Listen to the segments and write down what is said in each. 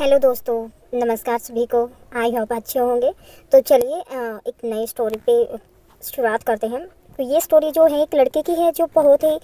Hello दोस्तों, नमस्कार सभी को। आई होप अच्छे होंगे। तो चलिए एक नई स्टोरी पे शुरुआत करते हैं। तो ये स्टोरी जो है एक लड़के की है जो बहुत ही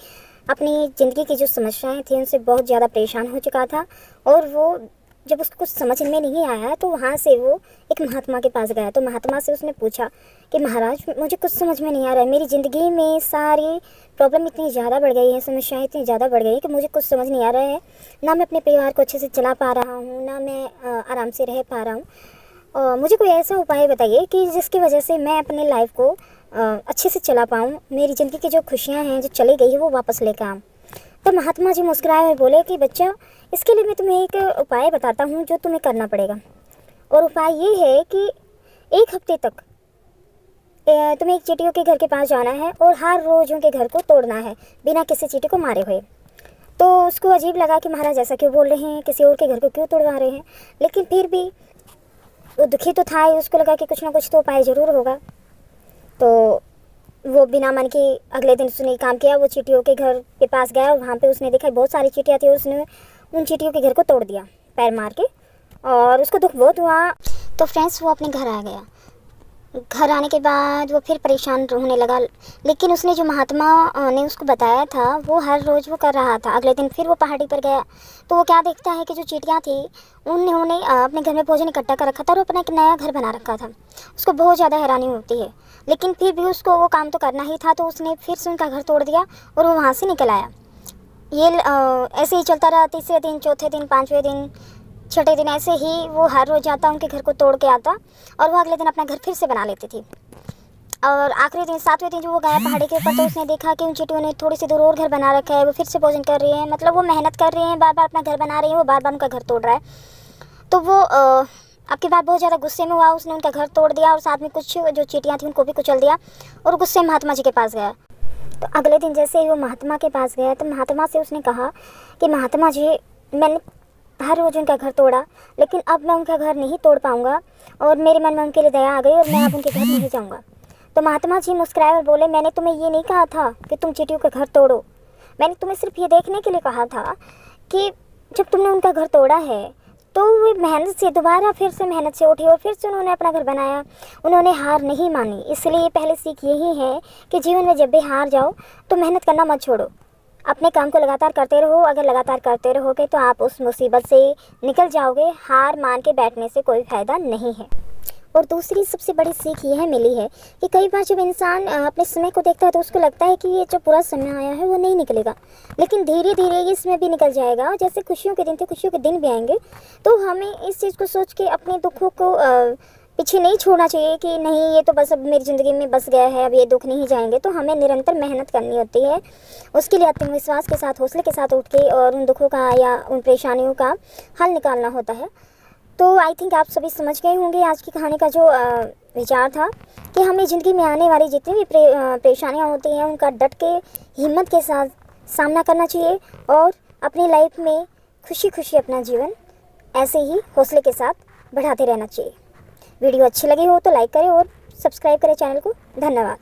अपनी ज़िंदगी की जो समस्याएं थी उनसे बहुत ज़्यादा परेशान हो चुका था। और वो जब उसको कुछ समझ में नहीं आया तो वहाँ से वो एक महात्मा के पास गया। तो महात्मा से उसने पूछा कि महाराज, मुझे कुछ समझ में नहीं आ रहा है, मेरी ज़िंदगी में सारी प्रॉब्लम इतनी ज़्यादा बढ़ गई है, समस्याएं इतनी ज़्यादा बढ़ गई है कि मुझे कुछ समझ नहीं आ रहा है। ना मैं अपने परिवार को अच्छे से चला पा रहा हूँ, ना मैं आराम से रह पा रहा हूँ। मुझे कोई ऐसा उपाय बताइए कि जिसकी वजह से मैं अपने लाइफ को अच्छे से चला पाऊँ, मेरी ज़िंदगी की जो खुशियाँ हैं जो चली गई है वो वापस लेकर आऊँ। तो महात्मा जी मुस्कुराए और बोले कि बच्चा, इसके लिए मैं तुम्हें एक उपाय बताता हूँ जो तुम्हें करना पड़ेगा। और उपाय ये है कि एक हफ्ते तक तुम्हें एक चींटियों के घर के पास जाना है और हर रोज़ उनके घर को तोड़ना है बिना किसी चींटी को मारे हुए। तो उसको अजीब लगा कि महाराज ऐसा क्यों बोल रहे हैं, किसी और के घर को क्यों तोड़वा रहे हैं। लेकिन फिर भी वो दुखी तो था ही, उसको लगा कि कुछ ना कुछ तो उपाय ज़रूर होगा। तो वो बिना मन के अगले दिन उसने काम किया। वो चींटियों के घर के पास गया, वहाँ पे उसने देखा बहुत सारी चींटियाँ थी और उसने उन चींटियों के घर को तोड़ दिया पैर मार के। और उसको दुख बहुत हुआ। तो फ्रेंड्स, वो अपने घर आ गया। घर आने के बाद वो फिर परेशान होने लगा। लेकिन उसने जो महात्मा ने उसको बताया था वो हर रोज़ वो कर रहा था। अगले दिन फिर वो पहाड़ी पर गया तो वो क्या देखता है कि जो चींटियाँ थी उन्होंने अपने घर में भोजन इकट्ठा कर रखा था और अपना एक नया घर बना रखा था। उसको बहुत ज़्यादा हैरानी होती है, लेकिन फिर भी उसको वो काम तो करना ही था। तो उसने फिर से उनका घर तोड़ दिया और वो वहाँ से निकल आया। ये ऐसे ही चलता रहा। तीसरे दिन, चौथे दिन, पाँचवें दिन, छठे दिन ऐसे ही वो हर रोज़ जाता, उनके घर को तोड़ के आता और वो अगले दिन अपना घर फिर से बना लेती थी। और आखिरी दिन, सातवें दिन, जो वो गया पहाड़ी के ऊपर तो उसने देखा कि उन चींटियों ने थोड़ी सी दूर और घर बना रखा है। वो फिर से भोजन कर रही है, मतलब वो मेहनत कर रही हैं, बार बार अपना घर बना रही है, वो बार बार उनका घर तोड़ रहा है। तो वो आपकी बात बहुत ज़्यादा गुस्से में हुआ, उसने उनका घर तोड़ दिया और साथ में कुछ जो चींटियाँ थी उनको भी कुचल दिया और गुस्से में महात्मा जी के पास गया। तो अगले दिन जैसे ही वो महात्मा के पास गया तो महात्मा से उसने कहा कि महात्मा जी, मैंने हर रोज़ उनका घर तोड़ा, लेकिन अब मैं उनका घर नहीं तोड़ पाऊँगा और मेरे मन में उनके लिए दया आ गई और मैं अब उनके घर नहीं जाऊँगा। तो महात्मा जी मुस्कुराए और बोले, मैंने तुम्हें ये नहीं कहा था कि तुम चींटियों का घर तोड़ो। मैंने तुम्हें सिर्फ ये देखने के लिए कहा था कि जब तुमने उनका घर तोड़ा है तो वे मेहनत से दोबारा फिर से मेहनत से उठी और फिर से उन्होंने अपना घर बनाया। उन्होंने हार नहीं मानी। इसलिए पहले सीख यही है कि जीवन में जब भी हार जाओ तो मेहनत करना मत छोड़ो, अपने काम को लगातार करते रहो। अगर लगातार करते रहोगे तो आप उस मुसीबत से निकल जाओगे। हार मान के बैठने से कोई फ़ायदा नहीं है। और दूसरी सबसे बड़ी सीख यह मिली है कि कई बार जब इंसान अपने समय को देखता है तो उसको लगता है कि ये जो पूरा समय आया है वो नहीं निकलेगा, लेकिन धीरे धीरे ये समय भी निकल जाएगा। जैसे खुशियों के दिन थे, खुशियों के दिन भी आएंगे। तो हमें इस चीज़ को सोच के अपने दुखों को पीछे नहीं छोड़ना चाहिए कि नहीं, ये तो बस अब मेरी ज़िंदगी में बस गया है, अब ये दुख नहीं जाएंगे। तो हमें निरंतर मेहनत करनी होती है। उसके लिए आत्मविश्वास के साथ, हौसले के साथ उठ के और उन दुखों का या उन परेशानियों का हल निकालना होता है। तो आई थिंक आप सभी समझ गए होंगे आज की कहानी का जो विचार था कि हमें ज़िंदगी में आने वाली जितनी भी परेशानियाँ होती हैं उनका डट के, हिम्मत के साथ सामना करना चाहिए और अपनी लाइफ में खुशी खुशी अपना जीवन ऐसे ही हौसले के साथ बढ़ाते रहना चाहिए। वीडियो अच्छी लगी हो तो लाइक करें और सब्सक्राइब करें चैनल को। धन्यवाद।